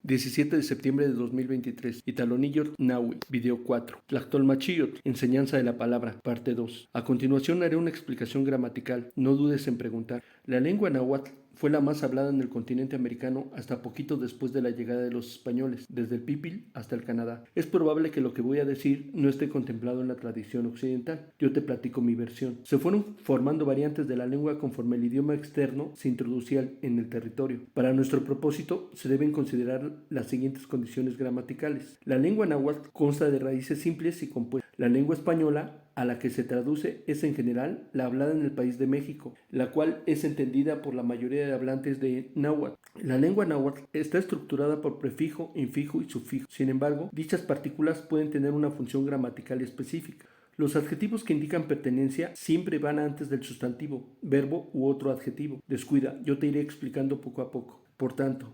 17 de septiembre de 2023. Italonillot Nahui, video 4. Tlactolmachillot, enseñanza de la palabra, parte 2. A continuación haré una explicación gramatical, no dudes en preguntar. La lengua náhuatl fue la más hablada en el continente americano hasta poquito después de la llegada de los españoles, desde el Pipil hasta el Canadá. Es probable que lo que voy a decir no esté contemplado en la tradición occidental. Yo te platico mi versión. Se fueron formando variantes de la lengua conforme el idioma externo se introducía en el territorio. Para nuestro propósito se deben considerar las siguientes condiciones gramaticales. La lengua náhuatl consta de raíces simples y compuestas. La lengua española, a la que se traduce, es en general la hablada en el país de México, la cual es entendida por la mayoría de hablantes de náhuatl. La lengua náhuatl está estructurada por prefijo, infijo y sufijo. Sin embargo, dichas partículas pueden tener una función gramatical específica. Los adjetivos que indican pertenencia siempre van antes del sustantivo, verbo u otro adjetivo. Descuida, yo te iré explicando poco a poco. Por tanto,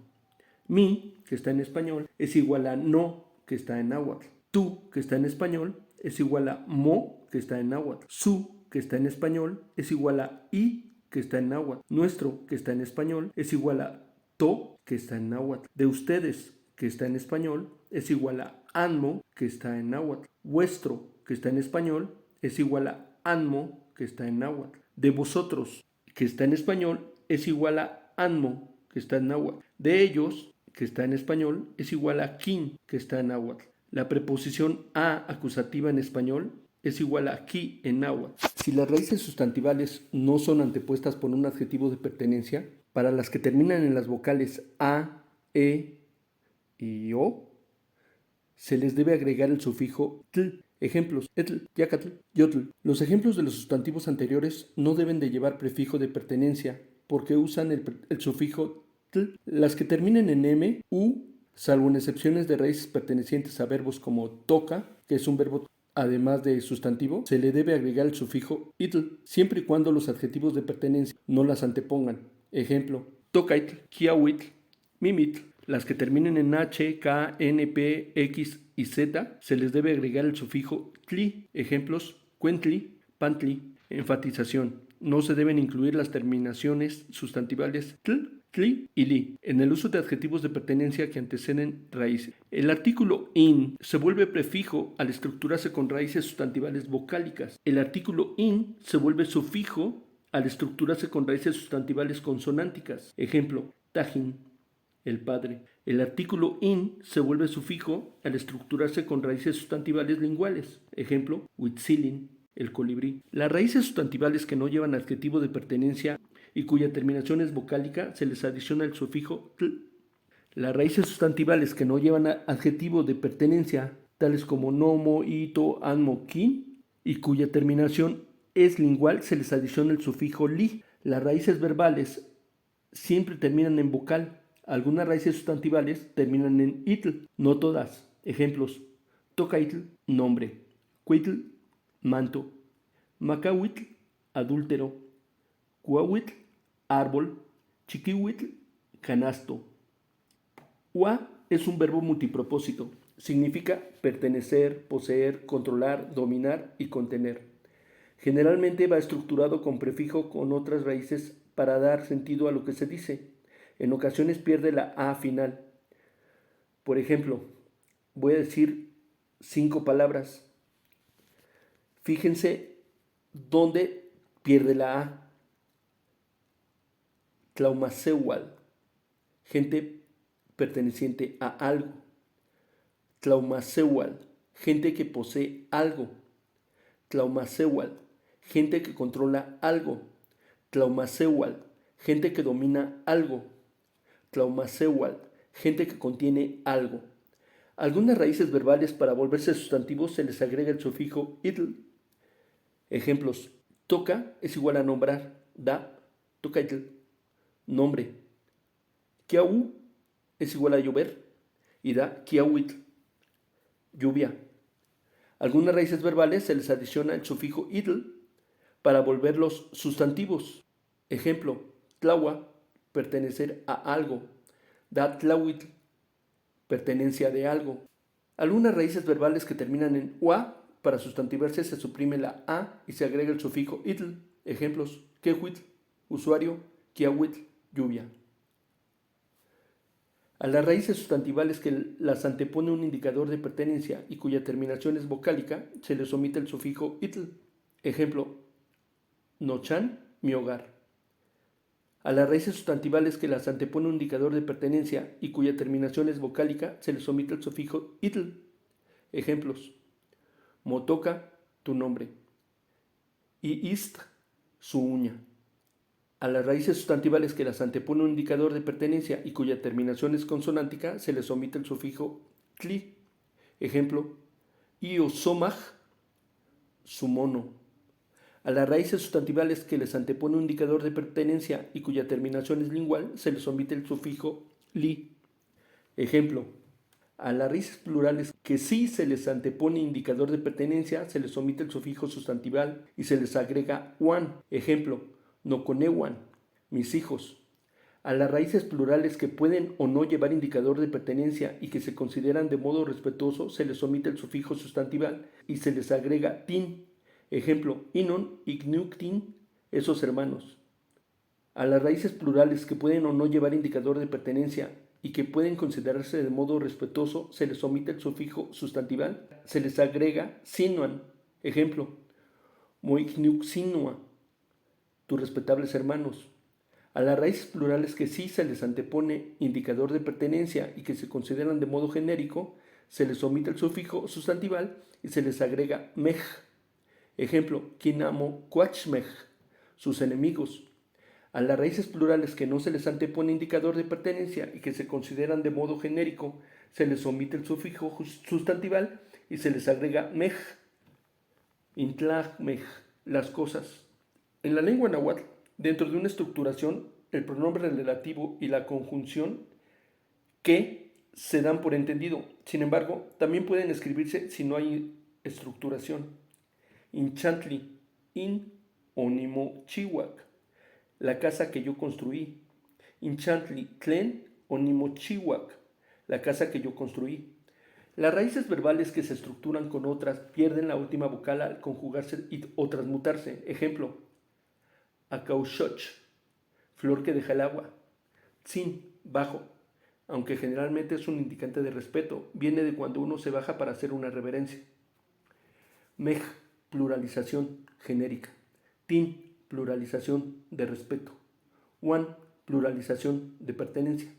mi, que está en español, es igual a no, que está en náhuatl. Tú, que está en español, es igual a mo, que está en náhuatl. Su, que está en español, es igual a i, que está en náhuatl. Nuestro, que está en español, es igual a to, que está en náhuatl. De ustedes, que está en español, es igual a anmo, que está en náhuatl. Vuestro, que está en español, es igual a anmo, que está en náhuatl. De vosotros, que está en español, es igual a anmo, que está en náhuatl. De ellos, que está en español, es igual a kin, que está en náhuatl. La preposición a acusativa en español es igual a ki en náhuatl. Si las raíces sustantivales no son antepuestas por un adjetivo de pertenencia, para las que terminan en las vocales a, e y o, se les debe agregar el sufijo tl. Ejemplos: etl, yacatl, yotl. Los ejemplos de los sustantivos anteriores no deben de llevar prefijo de pertenencia porque usan el sufijo tl. Las que terminen en m, u, salvo en excepciones de raíces pertenecientes a verbos como toca, que es un verbo además de sustantivo, se le debe agregar el sufijo itl, siempre y cuando los adjetivos de pertenencia no las antepongan. Ejemplo: tocaitl, kiawitl, mimitl. Las que terminen en h, k, n, p, x y z se les debe agregar el sufijo tli. Ejemplos: cuentli, pantli. Enfatización: no se deben incluir las terminaciones sustantivales tl, tli y li en el uso de adjetivos de pertenencia que anteceden raíces. El artículo in se vuelve prefijo al estructurarse con raíces sustantivales vocálicas. El artículo in se vuelve sufijo al estructurarse con raíces sustantivales consonánticas. Ejemplo: tajin, el padre. El artículo in se vuelve sufijo al estructurarse con raíces sustantivales linguales. Ejemplo: huitzilin, el colibrí. Las raíces sustantivales que no llevan adjetivo de pertenencia y cuya terminación es vocálica se les adiciona el sufijo tl. Las raíces sustantivales que no llevan adjetivo de pertenencia, tales como nomo, ito, anmo, kin, y cuya terminación es lingual, se les adiciona el sufijo li. Las raíces verbales siempre terminan en vocal. Algunas raíces sustantivales terminan en itl, no todas. Ejemplos: tocaitl, nombre; cuitl, manto; macahuitl, adúltero; cuahuitl, árbol; chiquihuitl, canasto. Ua es un verbo multipropósito. Significa pertenecer, poseer, controlar, dominar y contener. Generalmente va estructurado con prefijo con otras raíces para dar sentido a lo que se dice. En ocasiones pierde la A final. Por ejemplo, voy a decir 5 palabras. Fíjense dónde pierde la A. Tlaumaceual, gente perteneciente a algo. Tlaumaceual, gente que posee algo. Tlaumaceual, gente que controla algo. Tlaumaceual, gente que domina algo. Tlaumaceual, gente que contiene algo. Algunas raíces verbales para volverse sustantivos se les agrega el sufijo itl. Ejemplos: toca es igual a nombrar, da, tocaitl, nombre. Kiau es igual a llover y da kiauitl, lluvia. Algunas raíces verbales se les adiciona el sufijo itl para volverlos sustantivos. Ejemplo: tlaua, pertenecer a algo; da tlauitl, pertenencia de algo. Algunas raíces verbales que terminan en ua, para sustantivarse se suprime la a y se agrega el sufijo itl. Ejemplos: quehuitl, usuario; kiahuitl, lluvia. A las raíces sustantivales que las antepone un indicador de pertenencia y cuya terminación es vocálica, se les omite el sufijo itl. Ejemplo, nochan, mi hogar. A las raíces sustantivales que las antepone un indicador de pertenencia y cuya terminación es vocálica, se les omite el sufijo itl. Ejemplos, motoca, tu nombre, y ist, su uña. A las raíces sustantivales que las antepone un indicador de pertenencia y cuya terminación es consonántica, se les omite el sufijo tli. Ejemplo, iosomaj, su mono. A las raíces sustantivales que les antepone un indicador de pertenencia y cuya terminación es lingual, se les omite el sufijo li. Ejemplo, a las raíces plurales que sí se les antepone indicador de pertenencia, se les omite el sufijo sustantival y se les agrega wan. Ejemplo, noconewan, mis hijos. A las raíces plurales que pueden o no llevar indicador de pertenencia y que se consideran de modo respetuoso, se les omite el sufijo sustantival y se les agrega tin. Ejemplo, inon, ignuctin, esos hermanos. A las raíces plurales que pueden o no llevar indicador de pertenencia y que pueden considerarse de modo respetuoso, se les omite el sufijo sustantival, se les agrega sinuan. Ejemplo, moignuxinua, tus respetables hermanos. A las raíces plurales que sí se les antepone indicador de pertenencia y que se consideran de modo genérico, se les omite el sufijo sustantival y se les agrega mej. Ejemplo, kinamo quachmej, sus enemigos. A las raíces plurales que no se les antepone indicador de pertenencia y que se consideran de modo genérico, se les omite el sufijo sustantival y se les agrega mej, intlajmej, las cosas. En la lengua náhuatl, dentro de una estructuración, el pronombre relativo y la conjunción que se dan por entendido. Sin embargo, también pueden escribirse si no hay estructuración. Inchantli, in onimo chihuac, la casa que yo construí. Inchantli, tlen onimo chihuac, la casa que yo construí. Las raíces verbales que se estructuran con otras pierden la última vocal al conjugarse o transmutarse. Ejemplo, acauchoch, flor que deja el agua. Tzin, bajo, aunque generalmente es un indicante de respeto, viene de cuando uno se baja para hacer una reverencia. Mej, pluralización genérica. Tin, pluralización de respeto. Wan, pluralización de pertenencia.